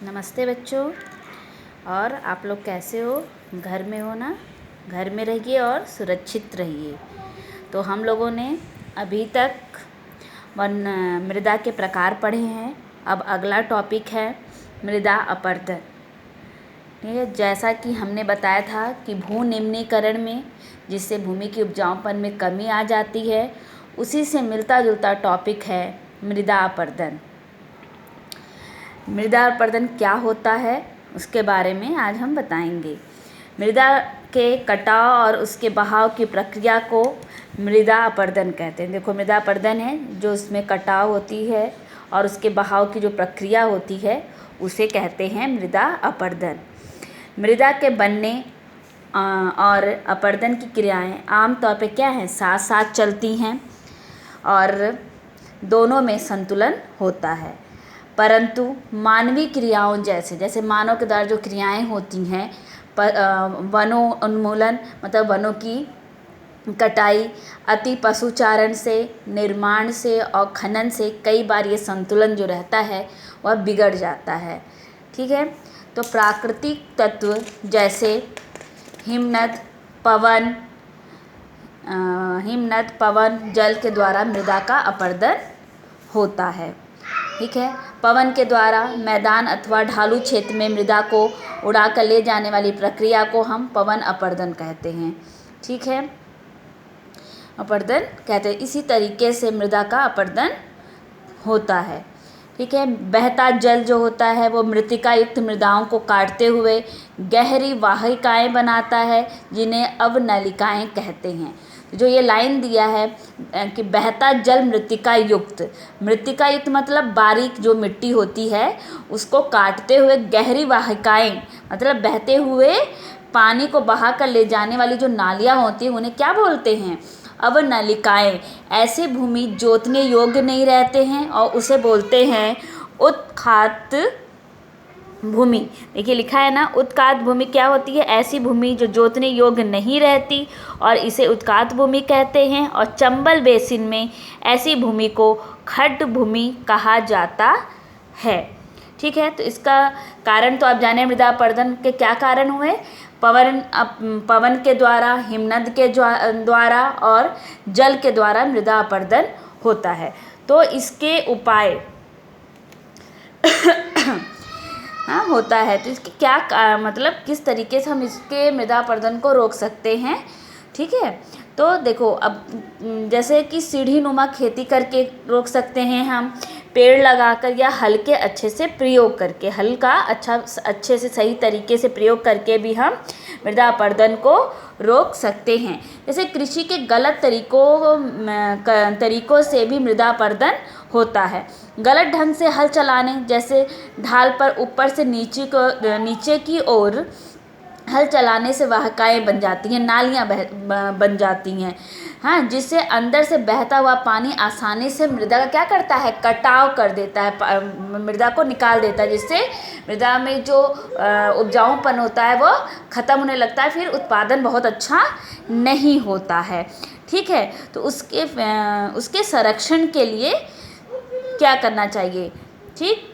नमस्ते बच्चों। और आप लोग कैसे हो? घर में हो ना? घर में रहिए और सुरक्षित रहिए। तो हम लोगों ने अभी तक मृदा के प्रकार पढ़े हैं। अब अगला टॉपिक है मृदा अपरदन। ठीक है, जैसा कि हमने बताया था कि भू निम्नीकरण में जिससे भूमि की उपजाऊपन में कमी आ जाती है, उसी से मिलता जुलता टॉपिक है मृदा अपरदन। मृदा अपरदन क्या होता है उसके बारे में आज हम बताएंगे। मृदा के कटाव और उसके बहाव की प्रक्रिया को मृदा अपरदन कहते हैं। देखो, मृदा अपरदन है जो उसमें कटाव होती है और उसके बहाव की जो प्रक्रिया होती है उसे कहते हैं मृदा अपरदन। मृदा के बनने और अपरदन की क्रियाएं आमतौर पे क्या हैं, साथ साथ चलती हैं और दोनों में संतुलन होता है। परंतु मानवीय क्रियाओं जैसे मानव के द्वारा जो क्रियाएं होती हैं, वनों उन्मूलन मतलब वनों की कटाई, अति पशुचारण से, निर्माण से और खनन से कई बार ये संतुलन जो रहता है वह बिगड़ जाता है। ठीक है, तो प्राकृतिक तत्व जैसे हिमनद, पवन, जल के द्वारा मृदा का अपरदन होता है। ठीक है, पवन के द्वारा मैदान अथवा ढालू क्षेत्र में मृदा को उड़ाकर ले जाने वाली प्रक्रिया को हम पवन अपरदन कहते हैं। ठीक है, अपरदन कहते हैं। इसी तरीके से मृदा का अपरदन होता है। ठीक है, बहता जल जो होता है वो मृत्तिका युक्त मृदाओं को काटते हुए गहरी वाहिकाएं बनाता है, जिन्हें अवनलिकाएं कहते हैं। जो ये लाइन दिया है कि बहता जल मृत्तिका युक्त मतलब बारीक जो मिट्टी होती है उसको काटते हुए गहरी वाहिकाएं मतलब बहते हुए पानी को बहा कर ले जाने वाली जो नालियाँ होती हैं उन्हें क्या बोलते हैं? अवनलिकाएं। ऐसे भूमि जोतने योग्य नहीं रहते हैं और उसे बोलते हैं उत्खात भूमि। देखिए लिखा है ना, उत्खात भूमि क्या होती है? ऐसी भूमि जो जोतने योग्य नहीं रहती और इसे उत्खात भूमि कहते हैं। और चंबल बेसिन में ऐसी भूमि को खड्ड भूमि कहा जाता है। ठीक है, तो इसका कारण तो आप जाने, मृदा अपरदन के क्या कारण हुए? पवन के द्वारा, हिमनद के द्वारा और जल के द्वारा मृदा अपरदन होता है। तो इसके उपाय हाँ होता है। तो इसके क्या मतलब किस तरीके से हम इसके मृदा अपरदन को रोक सकते हैं? ठीक है, तो देखो, अब जैसे कि सीढ़ी नुमा खेती करके रोक सकते हैं हम, पेड़ लगाकर या हल के अच्छे से प्रयोग करके, हल का अच्छे से सही तरीके से प्रयोग करके भी हम मृदा अपरदन को रोक सकते हैं। जैसे कृषि के गलत तरीकों से भी मृदा अपरदन होता है। गलत ढंग से हल चलाने, जैसे ढाल पर ऊपर से नीचे की ओर हल चलाने से वाहिकाएं बन जाती हैं, नालियाँ बन जाती हैं। हाँ, जिससे अंदर से बहता हुआ पानी आसानी से मृदा का क्या करता है? कटाव कर देता है, मृदा को निकाल देता है, जिससे मृदा में जो उपजाऊपन होता है वो ख़त्म होने लगता है, फिर उत्पादन बहुत अच्छा नहीं होता है। ठीक है, तो उसके संरक्षण के लिए क्या करना चाहिए? ठीक,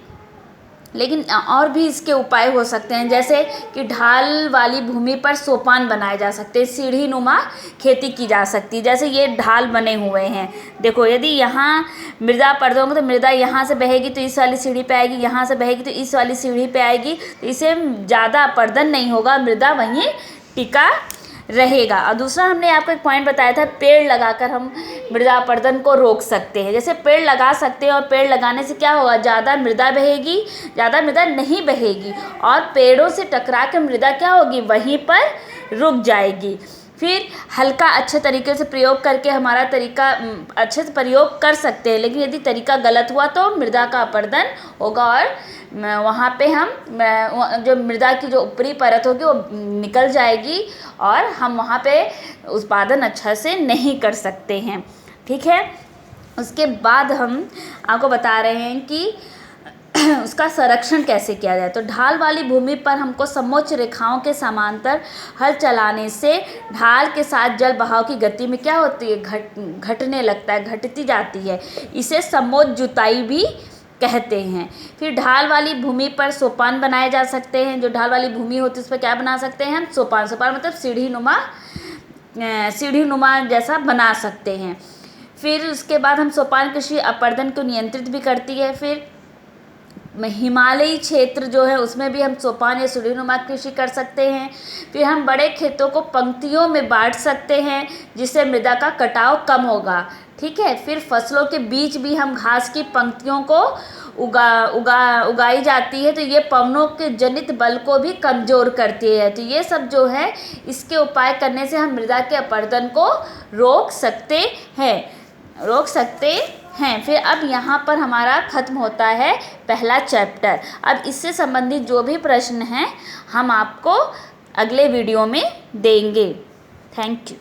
लेकिन और भी इसके उपाय हो सकते हैं, जैसे कि ढाल वाली भूमि पर सोपान बनाए जा सकते हैं, सीढ़ी नुमा खेती की जा सकती है। जैसे ये ढाल बने हुए हैं, देखो, यदि यहाँ मृदा अपरदन होगा तो मृदा यहाँ से बहेगी तो इस वाली सीढ़ी पे आएगी, यहाँ से बहेगी तो इस वाली सीढ़ी पे आएगी, तो इसे ज़्यादा अपरदन नहीं होगा, मृदा वहीं टिका रहेगा। और दूसरा हमने आपको एक पॉइंट बताया था, पेड़ लगाकर हम मृदा अपरदन को रोक सकते हैं। जैसे पेड़ लगा सकते हैं और पेड़ लगाने से क्या होगा? ज़्यादा मृदा बहेगी, ज़्यादा मृदा नहीं बहेगी और पेड़ों से टकरा कर मृदा क्या होगी? वहीं पर रुक जाएगी। फिर हल्का अच्छे तरीके से प्रयोग करके हमारा तरीका अच्छे से प्रयोग कर सकते हैं, लेकिन यदि तरीका गलत हुआ तो मृदा का अपरदन होगा और वहाँ पे हम जो मृदा की जो ऊपरी परत होगी वो निकल जाएगी और हम वहाँ पे उत्पादन अच्छा से नहीं कर सकते हैं। ठीक है, उसके बाद हम आपको बता रहे हैं कि उसका संरक्षण कैसे किया जाए। तो ढाल वाली भूमि पर हमको समोच्च रेखाओं के समांतर हल चलाने से ढाल के साथ जल बहाव की गति में क्या होती है? घटने लगता है, घटती जाती है। इसे समोच्च जुताई भी कहते हैं। फिर ढाल वाली भूमि पर सोपान बनाए जा सकते हैं। जो ढाल वाली भूमि होती है उस पर क्या बना सकते हैं हम? सोपान। सोपान मतलब सीढ़ी नुमा जैसा बना सकते हैं। फिर उसके बाद हम सोपान कृषि अपरदन को नियंत्रित भी करती है। फिर हिमालयी क्षेत्र जो है उसमें भी हम सोपान या सीढ़ीनुमा कृषि कर सकते हैं। फिर हम बड़े खेतों को पंक्तियों में बांट सकते हैं जिससे मृदा का कटाव कम होगा। ठीक है। फिर फसलों के बीच भी हम घास की पंक्तियों को उगाई जाती है, तो ये पवनों के जनित बल को भी कमज़ोर करती है। तो ये सब जो है इसके उपाय करने से हम मृदा के अपरदन को रोक सकते हैं। फिर अब यहाँ पर हमारा ख़त्म होता है पहला चैप्टर। अब इससे संबंधित जो भी प्रश्न हैं हम आपको अगले वीडियो में देंगे। Thank you.